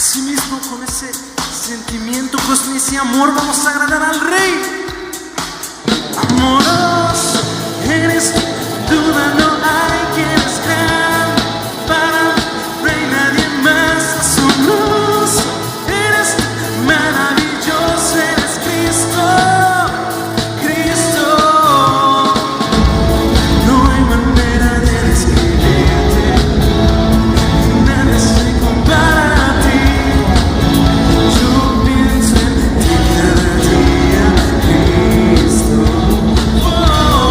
Asimismo, con ese sentimiento, con ese amor, vamos a agradar al Rey. Amoroso eres tú, duda no hay, quien es gran para Rey, nadie más a su luz. Eres maravilloso, eres Cristo, Cristo. No hay manera de describirte, nada se compara a ti. Yo pienso en ti cada día, Cristo. Oh,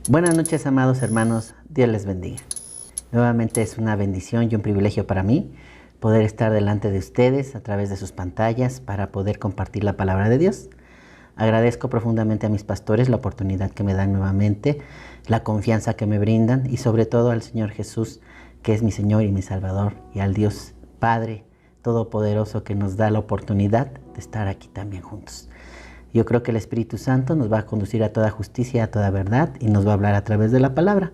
Buenas noches, amados hermanos, Dios les bendiga. Nuevamente es una bendición y un privilegio para mí poder estar delante de ustedes a través de sus pantallas para poder compartir la palabra de Dios. Agradezco profundamente a mis pastores la oportunidad que me dan nuevamente, la confianza que me brindan y sobre todo al Señor Jesús, que es mi Señor y mi Salvador, y al Dios Padre Todopoderoso que nos da la oportunidad de estar aquí también juntos. Yo creo que el Espíritu Santo nos va a conducir a toda justicia, a toda verdad y nos va a hablar a través de la palabra.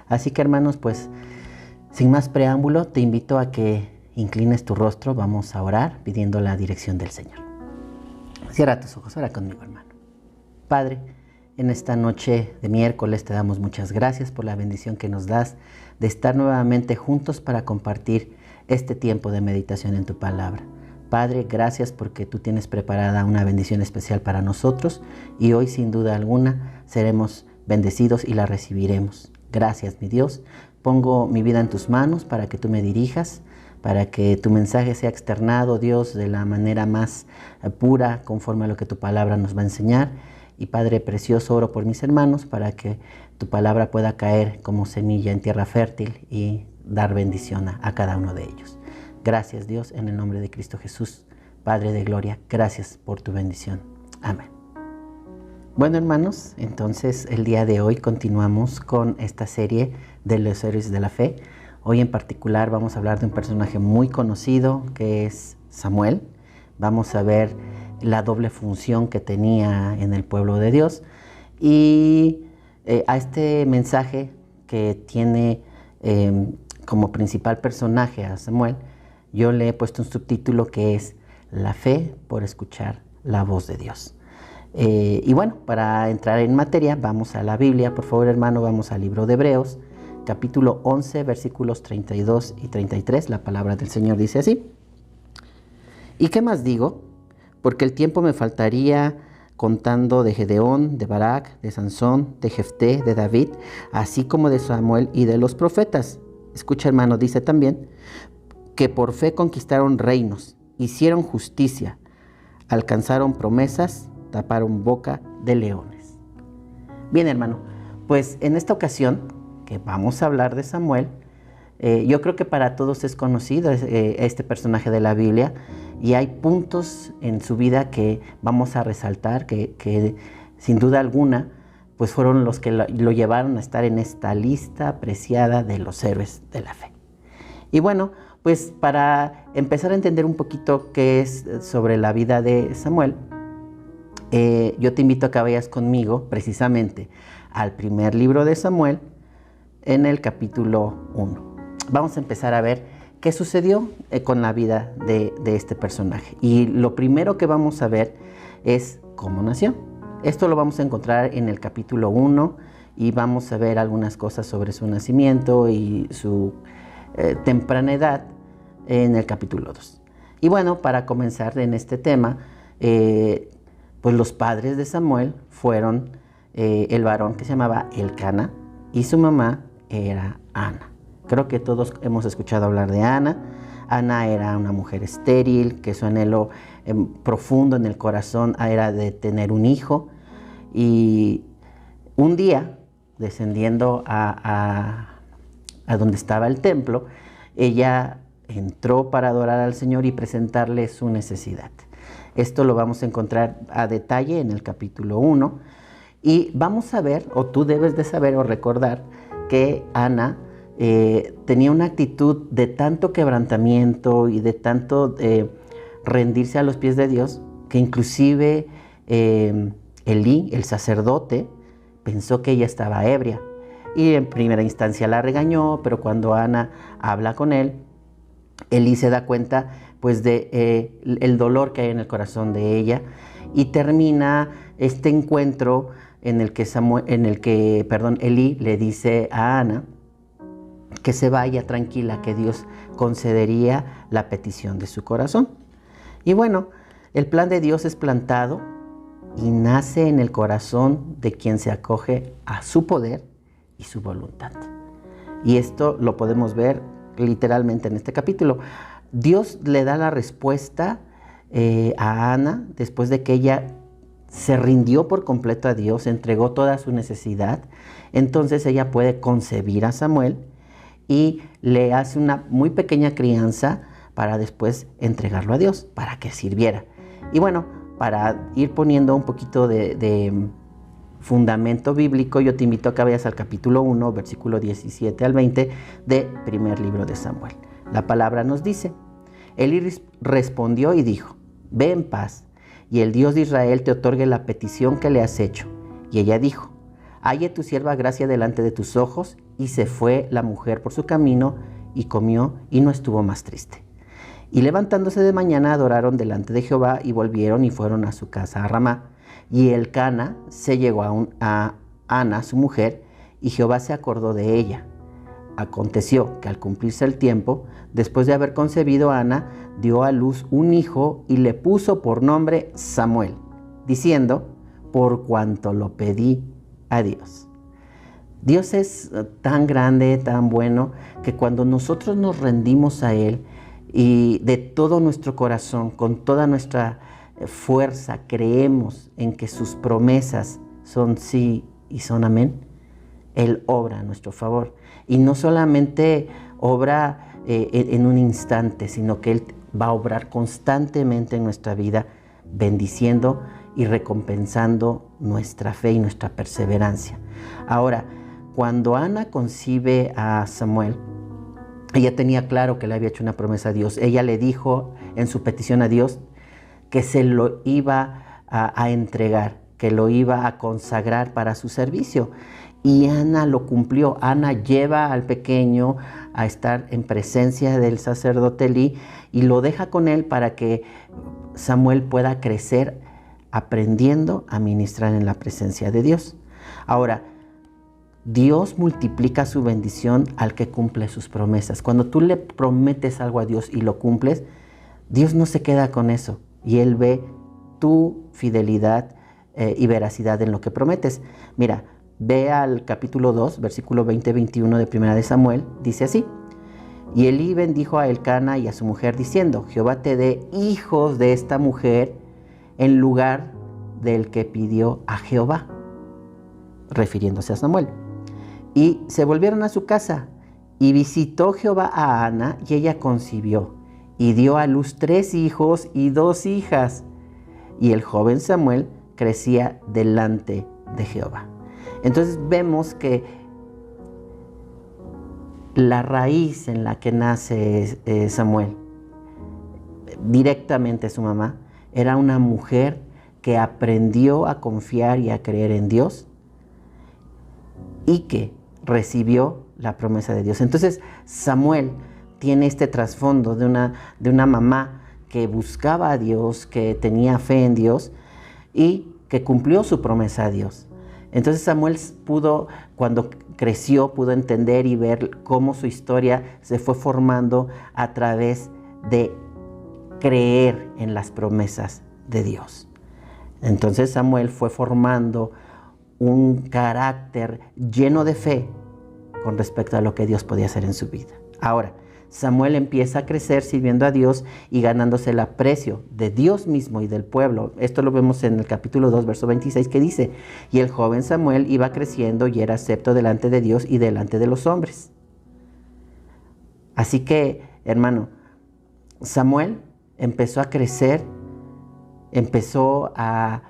Así que, hermanos, pues sin más preámbulo, te invito a que inclines tu rostro. Vamos a orar pidiendo la dirección del Señor. Cierra tus ojos, ora conmigo, hermano. Padre, en esta noche de miércoles te damos muchas gracias por la bendición que nos das de estar nuevamente juntos para compartir este tiempo de meditación en tu palabra. Padre, gracias porque tú tienes preparada una bendición especial para nosotros y hoy sin duda alguna seremos bendecidos y la recibiremos. Gracias, mi Dios. Pongo mi vida en tus manos para que tú me dirijas, para que tu mensaje sea externado, Dios, de la manera más pura, conforme a lo que tu palabra nos va a enseñar. Y Padre precioso, oro por mis hermanos para que tu palabra pueda caer como semilla en tierra fértil y dar bendición a cada uno de ellos. Gracias, Dios, en el nombre de Cristo Jesús, Padre de gloria, gracias por tu bendición. Amén. Bueno, hermanos, entonces el día de hoy continuamos con esta serie de los héroes de la fe. Hoy en particular vamos a hablar de un personaje muy conocido que es Samuel. Vamos a ver la doble función que tenía en el pueblo de Dios y a este mensaje que tiene como principal personaje a Samuel, yo le he puesto un subtítulo que es La fe por escuchar la voz de Dios. Y bueno, para entrar en materia, vamos a la Biblia. Por favor, hermano, vamos al libro de Hebreos, capítulo 11, versículos 32 y 33. La palabra del Señor dice así. ¿Y qué más digo? Porque el tiempo me faltaría contando de Gedeón, de Barak, de Sansón, de Jefté, de David, así como de Samuel y de los profetas. Escucha, hermano, dice también que por fe conquistaron reinos, hicieron justicia, alcanzaron promesas, taparon boca de leones. Bien, hermano, pues en esta ocasión que vamos a hablar de Samuel, yo creo que para todos es conocido este personaje de la Biblia y hay puntos en su vida que vamos a resaltar que sin duda alguna pues fueron los que lo llevaron a estar en esta lista apreciada de los héroes de la fe. Y bueno, pues para empezar a entender un poquito qué es sobre la vida de Samuel, yo te invito a que vayas conmigo precisamente al primer libro de Samuel en el capítulo 1. Vamos a empezar a ver qué sucedió con la vida de este personaje. Y lo primero que vamos a ver es cómo nació. Esto lo vamos a encontrar en el capítulo 1 y vamos a ver algunas cosas sobre su nacimiento y su temprana edad en el capítulo 2. Y bueno, para comenzar en este tema, pues los padres de Samuel fueron el varón que se llamaba Elcana y su mamá era Ana. Creo que todos hemos escuchado hablar de Ana. Ana era una mujer estéril, que su anhelo profundo en el corazón era de tener un hijo. Y un día, descendiendo a donde estaba el templo, ella entró para adorar al Señor y presentarle su necesidad. Esto lo vamos a encontrar a detalle en el capítulo 1. Y vamos a ver, o tú debes de saber o recordar, que Ana tenía una actitud de tanto quebrantamiento y de tanto rendirse a los pies de Dios, que inclusive Elí, el sacerdote, pensó que ella estaba ebria. Y en primera instancia la regañó, pero cuando Ana habla con él, Elí se da cuenta pues de el dolor que hay en el corazón de ella y termina este encuentro en el que Elí le dice a Ana que se vaya tranquila, que Dios concedería la petición de su corazón. Y bueno, el plan de Dios es plantado y nace en el corazón de quien se acoge a su poder y su voluntad. Y esto lo podemos ver literalmente en este capítulo. Dios le da la respuesta a Ana después de que ella se rindió por completo a Dios, entregó toda su necesidad, entonces ella puede concebir a Samuel y le hace una muy pequeña crianza para después entregarlo a Dios, para que sirviera. Y bueno, para ir poniendo un poquito de fundamento bíblico, yo te invito a que vayas al capítulo 1, versículo 17 al 20 de primer libro de Samuel. La palabra nos dice: Elí respondió y dijo: ve en paz, y el Dios de Israel te otorgue la petición que le has hecho. Y ella dijo: halle tu sierva gracia delante de tus ojos. Y se fue la mujer por su camino, y comió, y no estuvo más triste. Y levantándose de mañana, adoraron delante de Jehová, y volvieron y fueron a su casa a Ramá. Y Elcana se llegó a Ana, su mujer, y Jehová se acordó de ella. Aconteció que al cumplirse el tiempo, después de haber concebido a Ana, dio a luz un hijo y le puso por nombre Samuel, diciendo: por cuanto lo pedí a Dios. Dios es tan grande, tan bueno, que cuando nosotros nos rendimos a Él y de todo nuestro corazón, con toda nuestra fuerza, creemos en que sus promesas son sí y son amén, Él obra a nuestro favor. Y no solamente obra en un instante, sino que Él va a obrar constantemente en nuestra vida, bendiciendo y recompensando nuestra fe y nuestra perseverancia. Ahora, cuando Ana concibe a Samuel, ella tenía claro que le había hecho una promesa a Dios. Ella le dijo en su petición a Dios que se lo iba a entregar, que lo iba a consagrar para su servicio. Y Ana lo cumplió. Ana lleva al pequeño a estar en presencia del sacerdote Elí y lo deja con él para que Samuel pueda crecer aprendiendo a ministrar en la presencia de Dios. Ahora, Dios multiplica su bendición al que cumple sus promesas. Cuando tú le prometes algo a Dios y lo cumples, Dios no se queda con eso y Él ve tu fidelidad y veracidad en lo que prometes. Mira, ve al capítulo 2, versículo 20-21 de Primera de Samuel, dice así: y Elí bendijo a Elcana y a su mujer diciendo: Jehová te dé hijos de esta mujer en lugar del que pidió a Jehová, refiriéndose a Samuel. Y se volvieron a su casa, y visitó Jehová a Ana, y ella concibió, y dio a luz 3 hijos y 2 hijas. Y el joven Samuel crecía delante de Jehová. Entonces vemos que la raíz en la que nace Samuel, directamente su mamá, era una mujer que aprendió a confiar y a creer en Dios y que recibió la promesa de Dios. Entonces Samuel tiene este trasfondo de una mamá que buscaba a Dios, que tenía fe en Dios y que cumplió su promesa a Dios. Entonces Samuel cuando creció, pudo entender y ver cómo su historia se fue formando a través de creer en las promesas de Dios. Entonces Samuel fue formando un carácter lleno de fe con respecto a lo que Dios podía hacer en su vida. Ahora, Samuel empieza a crecer sirviendo a Dios y ganándose el aprecio de Dios mismo y del pueblo. Esto lo vemos en el capítulo 2, verso 26, que dice: y el joven Samuel iba creciendo y era acepto delante de Dios y delante de los hombres. Así que, hermano, Samuel empezó a crecer, empezó a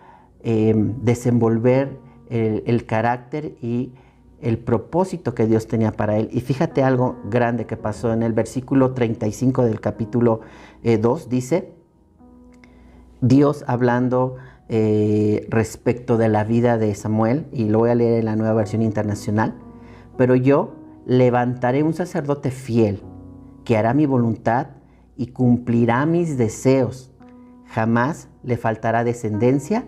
desenvolver el carácter y el propósito que Dios tenía para él. Y fíjate algo grande que pasó en el versículo 35 del capítulo 2, dice Dios hablando respecto de la vida de Samuel, y lo voy a leer en la Nueva Versión Internacional: pero yo levantaré un sacerdote fiel que hará mi voluntad y cumplirá mis deseos. Jamás le faltará descendencia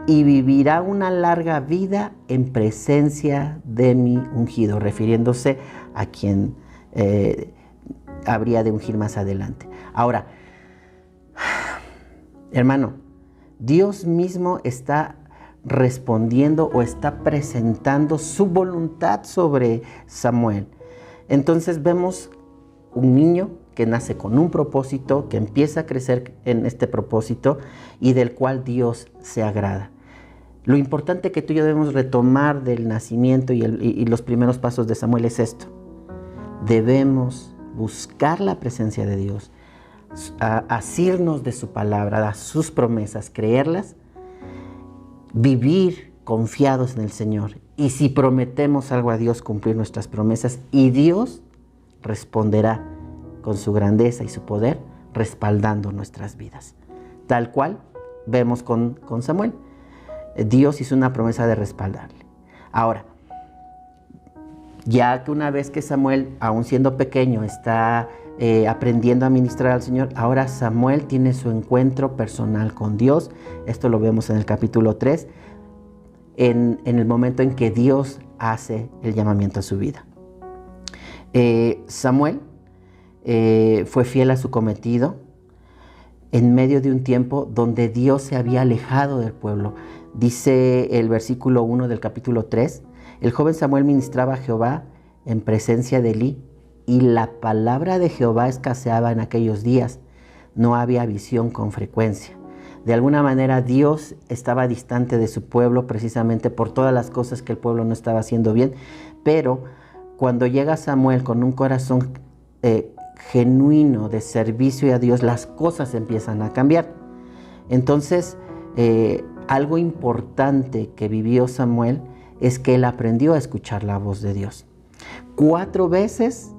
y vivirá una larga vida en presencia de mi ungido, refiriéndose a quien habría de ungir más adelante. Ahora, hermano, Dios mismo está respondiendo o está presentando su voluntad sobre Samuel. Entonces vemos un niño que nace con un propósito, que empieza a crecer en este propósito y del cual Dios se agrada. Lo importante que tú y yo debemos retomar del nacimiento y los primeros pasos de Samuel es esto. Debemos buscar la presencia de Dios, asirnos de su palabra, de sus promesas, creerlas, vivir confiados en el Señor. Y si prometemos algo a Dios, cumplir nuestras promesas, y Dios responderá con su grandeza y su poder, respaldando nuestras vidas. Tal cual vemos con Samuel. Dios hizo una promesa de respaldarle. Ahora, ya que una vez que Samuel, aún siendo pequeño, está aprendiendo a ministrar al Señor, ahora Samuel tiene su encuentro personal con Dios. Esto lo vemos en el capítulo 3, en el momento en que Dios hace el llamamiento a su vida. Samuel fue fiel a su cometido en medio de un tiempo donde Dios se había alejado del pueblo. Dice el versículo 1 del capítulo 3, el joven Samuel ministraba a Jehová en presencia de Elí, y la palabra de Jehová escaseaba en aquellos días. No había visión con frecuencia. De alguna manera Dios estaba distante de su pueblo precisamente por todas las cosas que el pueblo no estaba haciendo bien. Pero cuando llega Samuel con un corazón genuino de servicio a Dios, las cosas empiezan a cambiar. Entonces, algo importante que vivió Samuel es que él aprendió a escuchar la voz de Dios. 4 veces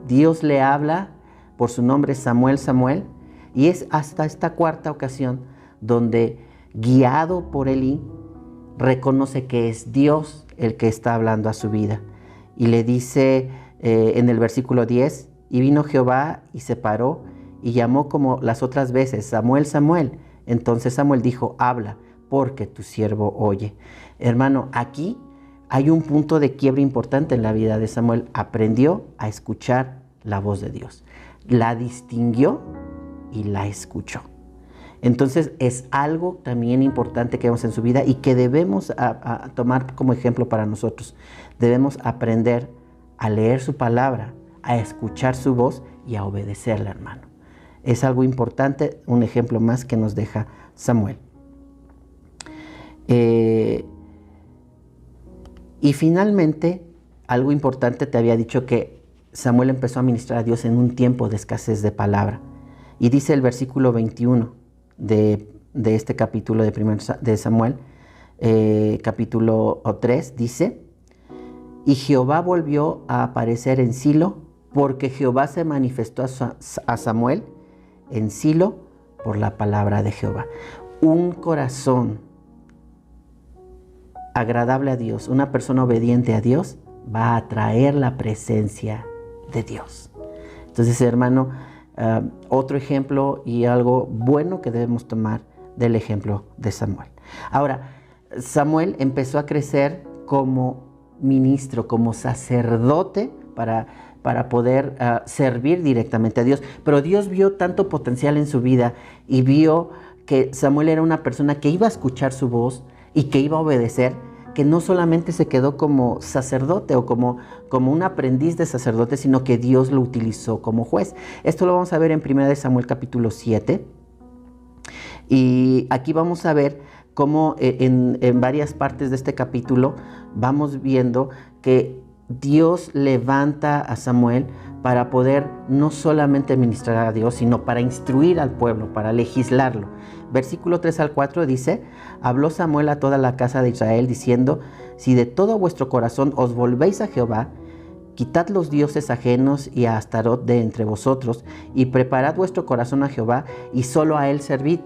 Dios le habla por su nombre, Samuel, Samuel, y es hasta esta 4ª ocasión donde, guiado por Elí, reconoce que es Dios el que está hablando a su vida. Y le dice en el versículo 10, y vino Jehová y se paró y llamó como las otras veces, Samuel, Samuel. Entonces Samuel dijo, habla, porque tu siervo oye. Hermano, aquí hay un punto de quiebre importante en la vida de Samuel. Aprendió a escuchar la voz de Dios. La distinguió y la escuchó. Entonces es algo también importante que vemos en su vida y que debemos a tomar como ejemplo para nosotros. Debemos aprender a leer su palabra, a escuchar su voz y a obedecerla, hermano. Es algo importante, un ejemplo más que nos deja Samuel. Y finalmente, algo importante, te había dicho que Samuel empezó a ministrar a Dios en un tiempo de escasez de palabra. Y dice el versículo 21 de este capítulo de Samuel, capítulo 3, dice, y Jehová volvió a aparecer en Silo, porque Jehová se manifestó a Samuel en Silo por la palabra de Jehová. Un corazón agradable a Dios, una persona obediente a Dios, va a atraer la presencia de Dios. Entonces, hermano, otro ejemplo y algo bueno que debemos tomar del ejemplo de Samuel. Ahora, Samuel empezó a crecer como ministro, como sacerdote para poder servir directamente a Dios. Pero Dios vio tanto potencial en su vida y vio que Samuel era una persona que iba a escuchar su voz y que iba a obedecer, que no solamente se quedó como sacerdote o como un aprendiz de sacerdote, sino que Dios lo utilizó como juez. Esto lo vamos a ver en 1 Samuel capítulo 7. Y aquí vamos a ver cómo en varias partes de este capítulo vamos viendo que Dios levanta a Samuel para poder no solamente ministrar a Dios, sino para instruir al pueblo, para legislarlo. Versículo 3 al 4 dice, habló Samuel a toda la casa de Israel diciendo, si de todo vuestro corazón os volvéis a Jehová, quitad los dioses ajenos y a Astarot de entre vosotros, y preparad vuestro corazón a Jehová, y solo a él servid,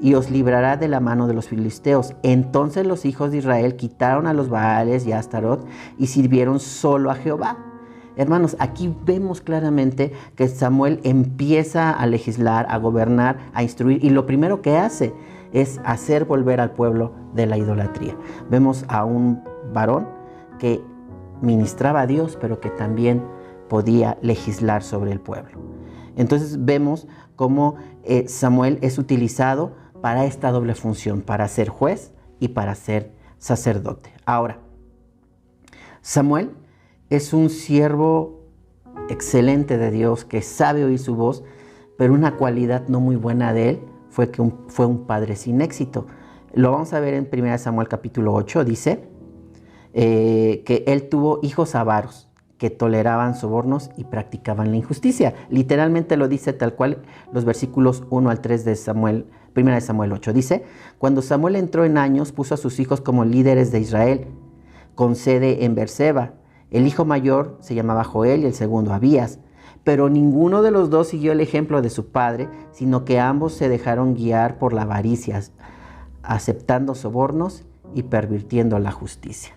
y os librará de la mano de los filisteos. Entonces los hijos de Israel quitaron a los Baales y a Astarot, y sirvieron solo a Jehová. Hermanos, aquí vemos claramente que Samuel empieza a legislar, a gobernar, a instruir, y lo primero que hace es hacer volver al pueblo de la idolatría. Vemos a un varón que ministraba a Dios, pero que también podía legislar sobre el pueblo. Entonces vemos cómo Samuel es utilizado para esta doble función, para ser juez y para ser sacerdote. Ahora, Samuel es un siervo excelente de Dios que sabe oír su voz, pero una cualidad no muy buena de él fue que fue un padre sin éxito. Lo vamos a ver en 1 Samuel capítulo 8, dice que él tuvo hijos avaros que toleraban sobornos y practicaban la injusticia. Literalmente lo dice tal cual los versículos 1 al 3 de Samuel, 1 Samuel 8. Dice, cuando Samuel entró en años, puso a sus hijos como líderes de Israel, con sede en Beerseba. El hijo mayor se llamaba Joel y el segundo Abías. Pero ninguno de los dos siguió el ejemplo de su padre, sino que ambos se dejaron guiar por la avaricia, aceptando sobornos y pervirtiendo la justicia.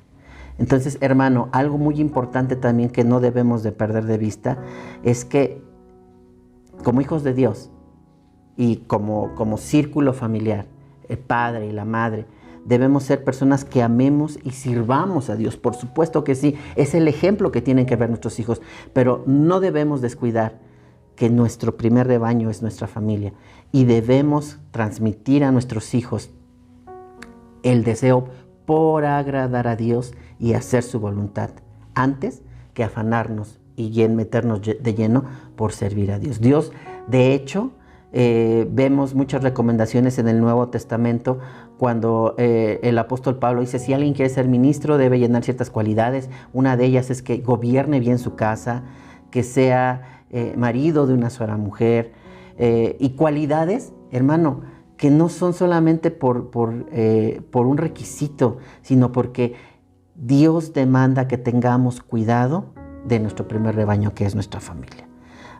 Entonces, hermano, algo muy importante también que no debemos de perder de vista es que como hijos de Dios y como círculo familiar, el padre y la madre, debemos ser personas que amemos y sirvamos a Dios. Por supuesto que sí, es el ejemplo que tienen que ver nuestros hijos, pero no debemos descuidar que nuestro primer rebaño es nuestra familia y debemos transmitir a nuestros hijos el deseo por agradar a Dios y hacer su voluntad, antes que afanarnos y meternos de lleno por servir a Dios. Dios, de hecho, vemos muchas recomendaciones en el Nuevo Testamento cuando el apóstol Pablo dice, si alguien quiere ser ministro debe llenar ciertas cualidades. Una de ellas es que gobierne bien su casa, que sea marido de una sola mujer, y cualidades, hermano, que no son solamente por un requisito, sino porque Dios demanda que tengamos cuidado de nuestro primer rebaño, que es nuestra familia.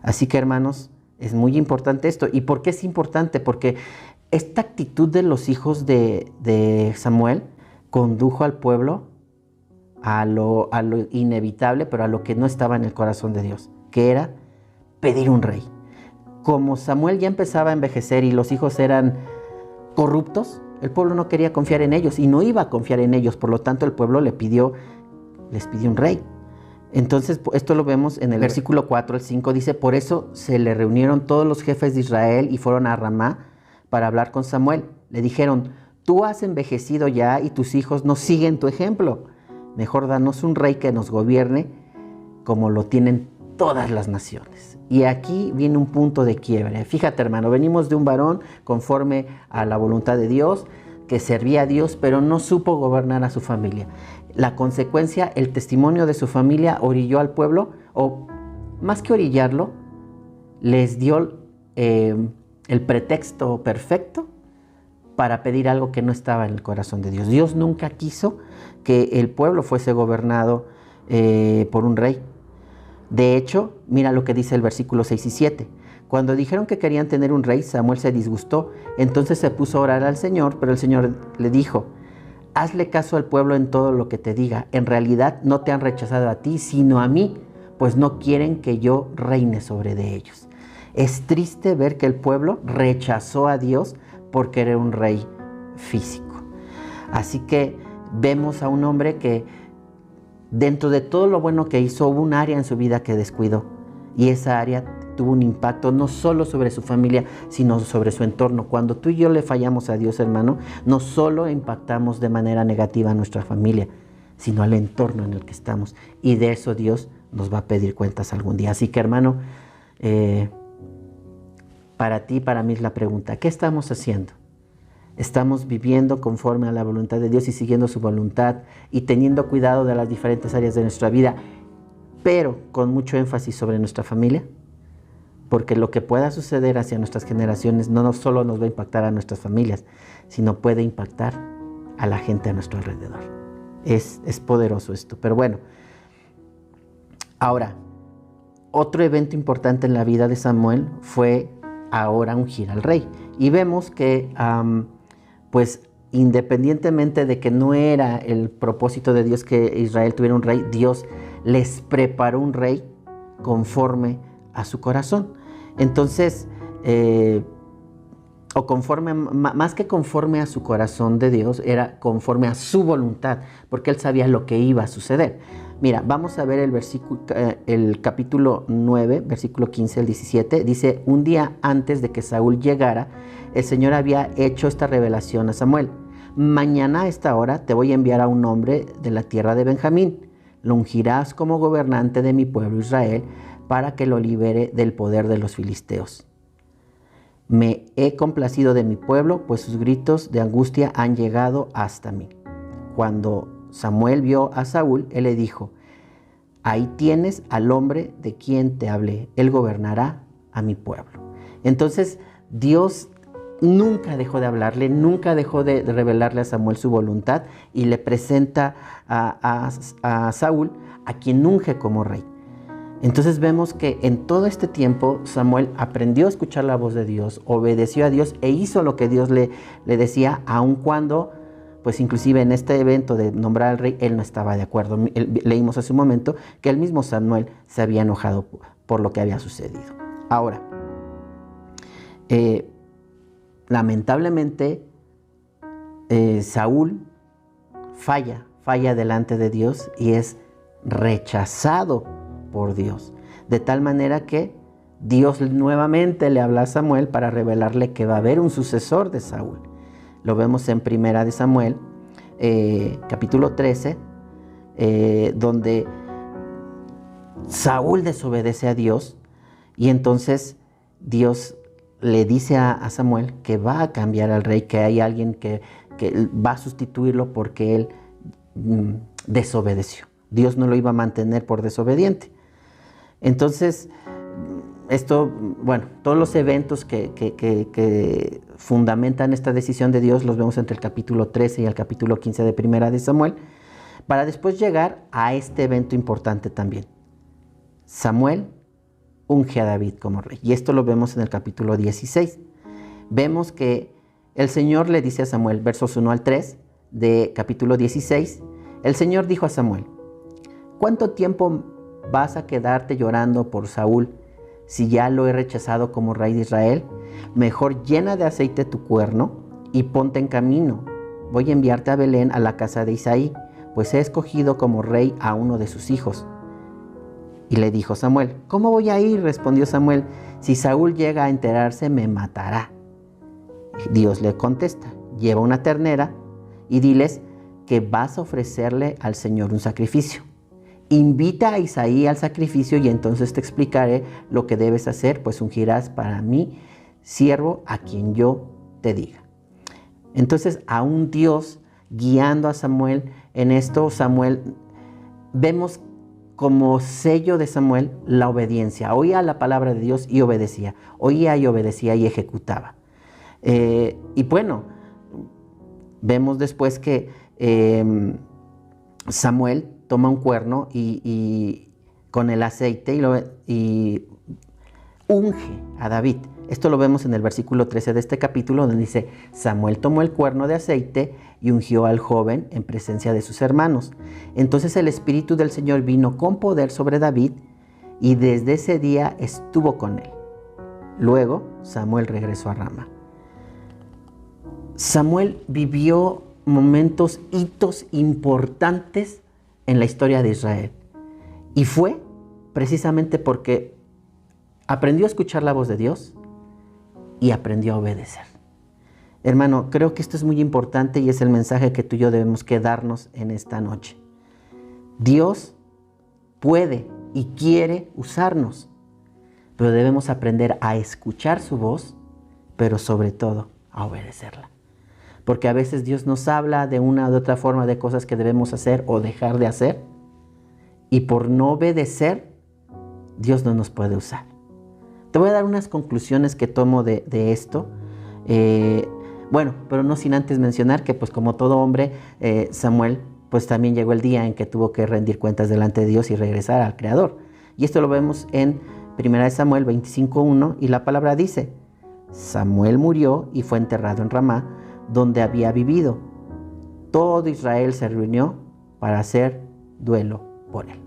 Así que, hermanos, es muy importante esto. ¿Y por qué es importante? Porque esta actitud de los hijos de Samuel condujo al pueblo a lo inevitable, pero a lo que no estaba en el corazón de Dios, que era pedir un rey. Como Samuel ya empezaba a envejecer y los hijos eran corruptos, el pueblo no quería confiar en ellos y no iba a confiar en ellos. Por lo tanto, el pueblo les pidió un rey. Entonces, esto lo vemos en el versículo 4 al 5. Dice, por eso se le reunieron todos los jefes de Israel y fueron a Ramá para hablar con Samuel. Le dijeron, tú has envejecido ya y tus hijos no siguen tu ejemplo. Mejor danos un rey que nos gobierne como lo tienen todas las naciones. Y aquí viene un punto de quiebre. Fíjate, hermano, venimos de un varón conforme a la voluntad de Dios, que servía a Dios, pero no supo gobernar a su familia. La consecuencia, el testimonio de su familia orilló al pueblo, o más que orillarlo, les dio el pretexto perfecto para pedir algo que no estaba en el corazón de Dios. Dios nunca quiso que el pueblo fuese gobernado por un rey. De hecho, mira lo que dice el versículo 6 y 7. Cuando dijeron que querían tener un rey, Samuel se disgustó. Entonces se puso a orar al Señor, pero el Señor le dijo, hazle caso al pueblo en todo lo que te diga. En realidad no te han rechazado a ti, sino a mí, pues no quieren que yo reine sobre de ellos. Es triste ver que el pueblo rechazó a Dios por querer un rey físico. Así que vemos a un hombre que dentro de todo lo bueno que hizo, hubo un área en su vida que descuidó. Y esa área tuvo un impacto no solo sobre su familia, sino sobre su entorno. Cuando tú y yo le fallamos a Dios, hermano, no solo impactamos de manera negativa a nuestra familia, sino al entorno en el que estamos. Y de eso Dios nos va a pedir cuentas algún día. Así que, hermano, para ti y para mí es la pregunta, ¿qué estamos haciendo? ¿Estamos viviendo conforme a la voluntad de Dios y siguiendo su voluntad y teniendo cuidado de las diferentes áreas de nuestra vida, pero con mucho énfasis sobre nuestra familia? Porque lo que pueda suceder hacia nuestras generaciones no solo nos va a impactar a nuestras familias, sino puede impactar a la gente a nuestro alrededor. Es poderoso esto, pero bueno. Ahora, otro evento importante en la vida de Samuel fue ahora ungir al rey. Y vemos que, pues, independientemente de que no era el propósito de Dios que Israel tuviera un rey, Dios les preparó un rey conforme a su corazón. Entonces, más que conforme a su corazón de Dios, era conforme a su voluntad, porque él sabía lo que iba a suceder. Mira, vamos a ver el capítulo 9, versículo 15 al 17. Dice, un día antes de que Saúl llegara, el Señor había hecho esta revelación a Samuel. Mañana a esta hora te voy a enviar a un hombre de la tierra de Benjamín. Lo ungirás como gobernante de mi pueblo Israel para que lo libere del poder de los filisteos. Me he complacido de mi pueblo, pues sus gritos de angustia han llegado hasta mí. Cuando Samuel vio a Saúl, él le dijo: ahí tienes al hombre de quien te hablé, él gobernará a mi pueblo. Entonces Dios nunca dejó de hablarle, nunca dejó de revelarle a Samuel su voluntad, y le presenta a Saúl, a quien unge como rey. Entonces vemos que en todo este tiempo Samuel aprendió a escuchar la voz de Dios, obedeció a Dios e hizo lo que Dios le decía, aun cuando, pues inclusive en este evento de nombrar al rey, él no estaba de acuerdo. Leímos hace un momento que el mismo Samuel se había enojado por lo que había sucedido. Ahora, lamentablemente, Saúl falla delante de Dios y es rechazado por Dios, de tal manera que Dios nuevamente le habla a Samuel para revelarle que va a haber un sucesor de Saúl. Lo vemos en Primera de Samuel, capítulo 13, donde Saúl desobedece a Dios, y entonces Dios le dice a Samuel que va a cambiar al rey, que hay alguien que va a sustituirlo porque él desobedeció. Dios no lo iba a mantener por desobediente. Entonces, todos los eventos que fundamentan esta decisión de Dios los vemos entre el capítulo 13 y el capítulo 15 de Primera de Samuel, para después llegar a este evento importante también. Samuel unge a David como rey, y esto lo vemos en el capítulo 16. Vemos que el Señor le dice a Samuel, versos 1 al 3 de capítulo 16, el Señor dijo a Samuel: ¿cuánto tiempo vas a quedarte llorando por Saúl si ya lo he rechazado como rey de Israel? Mejor llena de aceite tu cuerno y ponte en camino. Voy a enviarte a Belén, a la casa de Isaí, pues he escogido como rey a uno de sus hijos. Y le dijo Samuel: ¿cómo voy a ir? Respondió Samuel: si Saúl llega a enterarse, me matará. Dios le contesta: lleva una ternera y diles que vas a ofrecerle al Señor un sacrificio. Invita a Isaí al sacrificio y entonces te explicaré lo que debes hacer, pues ungirás para mí siervo a quien yo te diga. Entonces, aún Dios guiando a Samuel en esto, vemos como sello de Samuel la obediencia. Oía la palabra de Dios y obedecía. Oía y obedecía y ejecutaba. Y bueno, vemos después que Samuel toma un cuerno y con el aceite y unge a David. Esto lo vemos en el versículo 13 de este capítulo, donde dice: Samuel tomó el cuerno de aceite y ungió al joven en presencia de sus hermanos. Entonces el Espíritu del Señor vino con poder sobre David, y desde ese día estuvo con él. Luego Samuel regresó a Rama. Samuel vivió hitos importantes en la historia de Israel. Y fue precisamente porque aprendió a escuchar la voz de Dios y aprendió a obedecer. Hermano, creo que esto es muy importante y es el mensaje que tú y yo debemos quedarnos en esta noche. Dios puede y quiere usarnos, pero debemos aprender a escuchar su voz, pero sobre todo a obedecerla. Porque a veces Dios nos habla de una u otra forma de cosas que debemos hacer o dejar de hacer, y por no obedecer, Dios no nos puede usar. Te voy a dar unas conclusiones que tomo de esto. Pero no sin antes mencionar que, pues como todo hombre, Samuel, pues también llegó el día en que tuvo que rendir cuentas delante de Dios y regresar al Creador. Y esto lo vemos en 1 Samuel 25:1, y la palabra dice: Samuel murió y fue enterrado en Ramá, donde había vivido. Todo Israel se reunió para hacer duelo por él.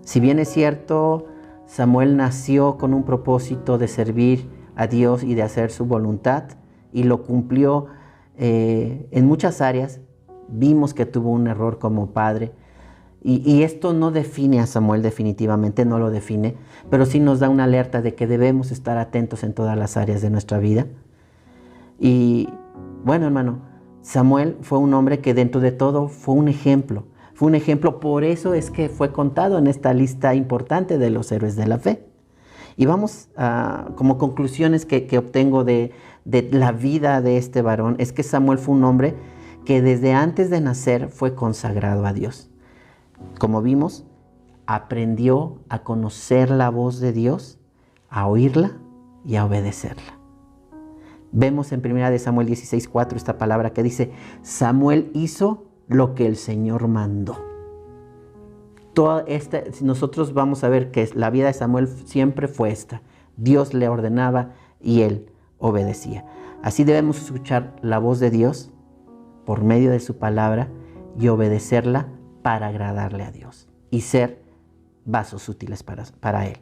Si bien es cierto, Samuel nació con un propósito de servir a Dios y de hacer su voluntad, y lo cumplió en muchas áreas, vimos que tuvo un error como padre, y esto no define a Samuel, definitivamente no lo define, pero sí nos da una alerta de que debemos estar atentos en todas las áreas de nuestra vida. Y bueno, hermano, Samuel fue un hombre que dentro de todo fue un ejemplo, por eso es que fue contado en esta lista importante de los héroes de la fe. Y vamos como conclusiones que obtengo de la vida de este varón, es que Samuel fue un hombre que desde antes de nacer fue consagrado a Dios. Como vimos, aprendió a conocer la voz de Dios, a oírla y a obedecerla. Vemos en 1 Samuel 16:4 esta palabra que dice: Samuel hizo lo que el Señor mandó. Nosotros vamos a ver que la vida de Samuel siempre fue esta. Dios le ordenaba y él obedecía. Así debemos escuchar la voz de Dios por medio de su palabra y obedecerla para agradarle a Dios y ser vasos útiles para él.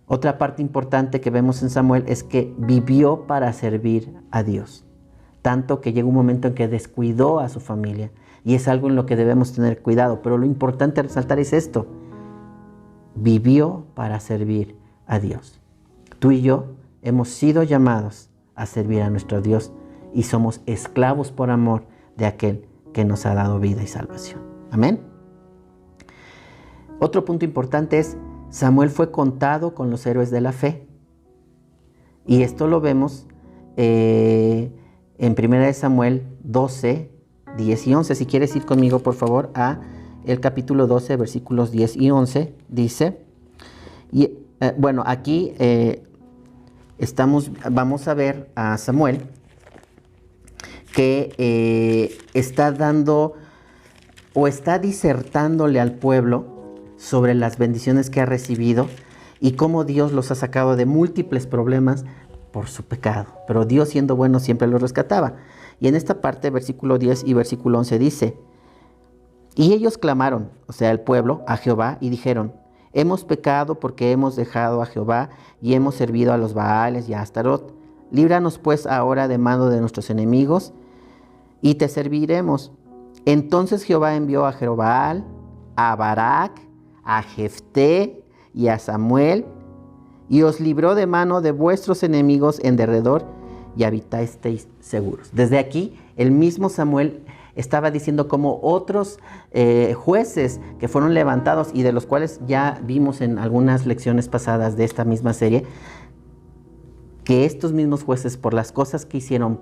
Otra parte importante que vemos en Samuel es que vivió para servir a Dios, tanto que llegó un momento en que descuidó a su familia, y es algo en lo que debemos tener cuidado. Pero lo importante a resaltar es esto: vivió para servir a Dios. Tú y yo hemos sido llamados a servir a nuestro Dios y somos esclavos por amor de aquel que nos ha dado vida y salvación. Amén. Otro punto importante es: Samuel fue contado con los héroes de la fe. Y esto lo vemos en 1 Samuel 12, 10 y 11. Si quieres ir conmigo, por favor, a el capítulo 12, versículos 10 y 11. Dice, aquí vamos a ver a Samuel que está dando o está disertándole al pueblo sobre las bendiciones que ha recibido y cómo Dios los ha sacado de múltiples problemas por su pecado. Pero Dios, siendo bueno, siempre los rescataba. Y en esta parte, versículo 10 y versículo 11 dice: y ellos clamaron, o sea, el pueblo, a Jehová, y dijeron: hemos pecado porque hemos dejado a Jehová y hemos servido a los Baales y a Astarot. Líbranos pues ahora de mano de nuestros enemigos y te serviremos. Entonces Jehová envió a Jerobbaal, a Barak, a Jefté y a Samuel, y os libró de mano de vuestros enemigos en derredor, y habitasteis seguros. Desde aquí, el mismo Samuel estaba diciendo cómo otros jueces que fueron levantados y de los cuales ya vimos en algunas lecciones pasadas de esta misma serie, que estos mismos jueces, por las cosas que hicieron,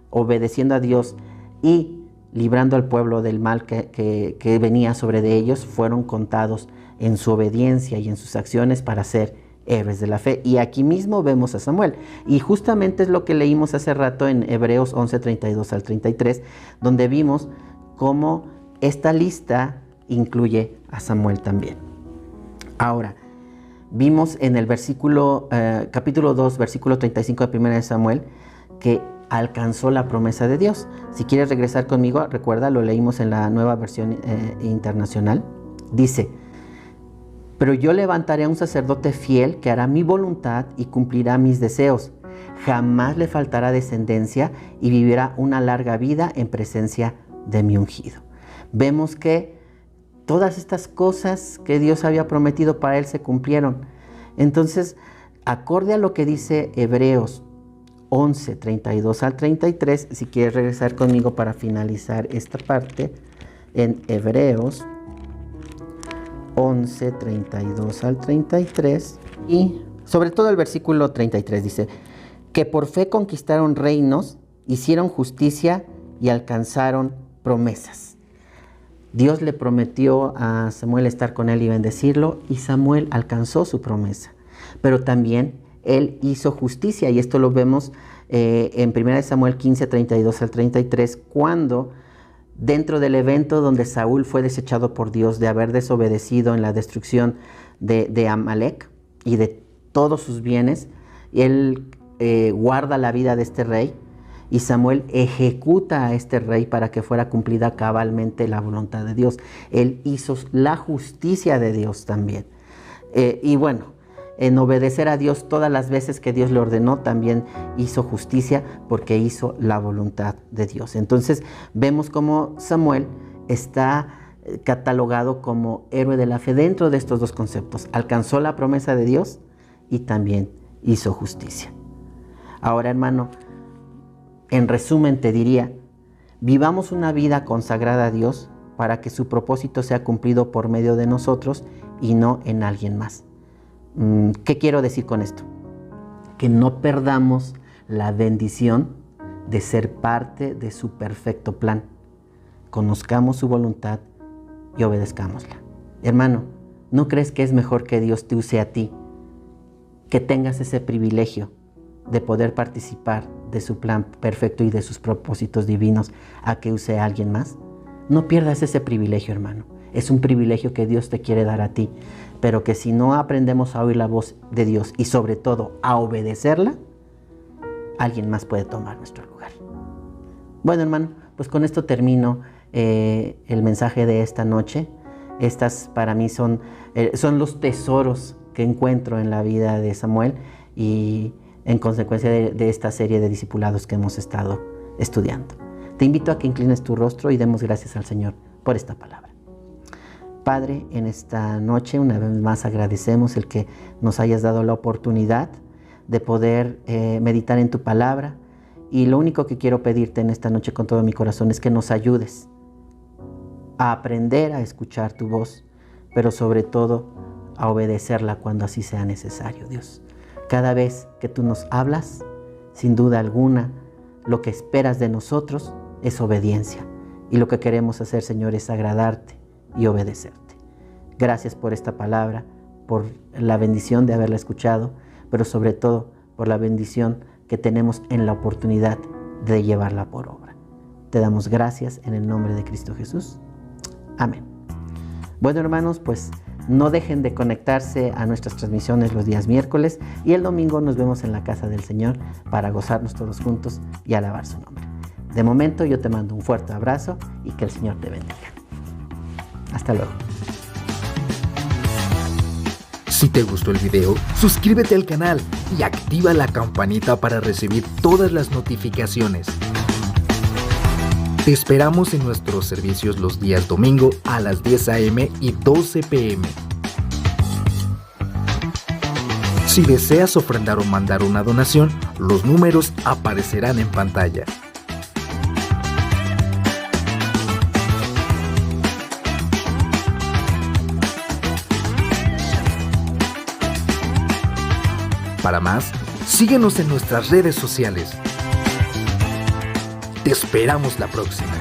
obedeciendo a Dios y librando al pueblo del mal que venía sobre de ellos, fueron contados en su obediencia y en sus acciones para ser héroes de la fe. Y aquí mismo vemos a Samuel. Y justamente es lo que leímos hace rato en Hebreos 11, 32 al 33, donde vimos cómo esta lista incluye a Samuel también. Ahora, vimos en el capítulo 2, versículo 35 de 1 Samuel, que alcanzó la promesa de Dios. Si quieres regresar conmigo, recuerda, lo leímos en la Nueva Versión Internacional. Dice: pero yo levantaré a un sacerdote fiel que hará mi voluntad y cumplirá mis deseos. Jamás le faltará descendencia y vivirá una larga vida en presencia de mi ungido. Vemos que todas estas cosas que Dios había prometido para él se cumplieron. Entonces, acorde a lo que dice Hebreos 11, 32 al 33, si quieres regresar conmigo para finalizar esta parte, en Hebreos 11, 32 al 33, y sobre todo el versículo 33 dice: que por fe conquistaron reinos, hicieron justicia y alcanzaron promesas. Dios le prometió a Samuel estar con él y bendecirlo, y Samuel alcanzó su promesa. Pero también él hizo justicia, y esto lo vemos en 1 Samuel 15, 32 al 33, cuando dentro del evento donde Saúl fue desechado por Dios de haber desobedecido en la destrucción de Amalek y de todos sus bienes, él guarda la vida de este rey, y Samuel ejecuta a este rey para que fuera cumplida cabalmente la voluntad de Dios. Él hizo la justicia de Dios también. Y bueno, en obedecer a Dios todas las veces que Dios le ordenó, también hizo justicia porque hizo la voluntad de Dios. Entonces vemos cómo Samuel está catalogado como héroe de la fe dentro de estos dos conceptos. Alcanzó la promesa de Dios y también hizo justicia. Ahora, hermano, en resumen te diría: vivamos una vida consagrada a Dios para que su propósito sea cumplido por medio de nosotros y no en alguien más. ¿Qué quiero decir con esto? Que no perdamos la bendición de ser parte de su perfecto plan. Conozcamos su voluntad y obedezcámosla. Hermano, ¿no crees que es mejor que Dios te use a ti? Que tengas ese privilegio de poder participar de su plan perfecto y de sus propósitos divinos a que use a alguien más. No pierdas ese privilegio, hermano. Es un privilegio que Dios te quiere dar a ti, pero que si no aprendemos a oír la voz de Dios y sobre todo a obedecerla, alguien más puede tomar nuestro lugar. Bueno, hermano, pues con esto termino el mensaje de esta noche. Estas para mí son los tesoros que encuentro en la vida de Samuel y en consecuencia de esta serie de discipulados que hemos estado estudiando. Te invito a que inclines tu rostro y demos gracias al Señor por esta palabra. Padre, en esta noche una vez más agradecemos el que nos hayas dado la oportunidad de poder meditar en tu palabra, y lo único que quiero pedirte en esta noche con todo mi corazón es que nos ayudes a aprender a escuchar tu voz, pero sobre todo a obedecerla cuando así sea necesario, Dios. Cada vez que tú nos hablas, sin duda alguna, lo que esperas de nosotros es obediencia. Y lo que queremos hacer, Señor, es agradarte y obedecerte. Gracias por esta palabra, por la bendición de haberla escuchado, pero sobre todo por la bendición que tenemos en la oportunidad de llevarla por obra. Te damos gracias en el nombre de Cristo Jesús. Amén. Bueno, hermanos, pues no dejen de conectarse a nuestras transmisiones los días miércoles, y el domingo nos vemos en la casa del Señor para gozarnos todos juntos y alabar su nombre. De momento yo te mando un fuerte abrazo y que el Señor te bendiga. Hasta luego. Si te gustó el video, suscríbete al canal y activa la campanita para recibir todas las notificaciones. Te esperamos en nuestros servicios los días domingo a las 10 a.m. y 12 p.m. Si deseas ofrendar o mandar una donación, los números aparecerán en pantalla. Para más, síguenos en nuestras redes sociales. Te esperamos la próxima.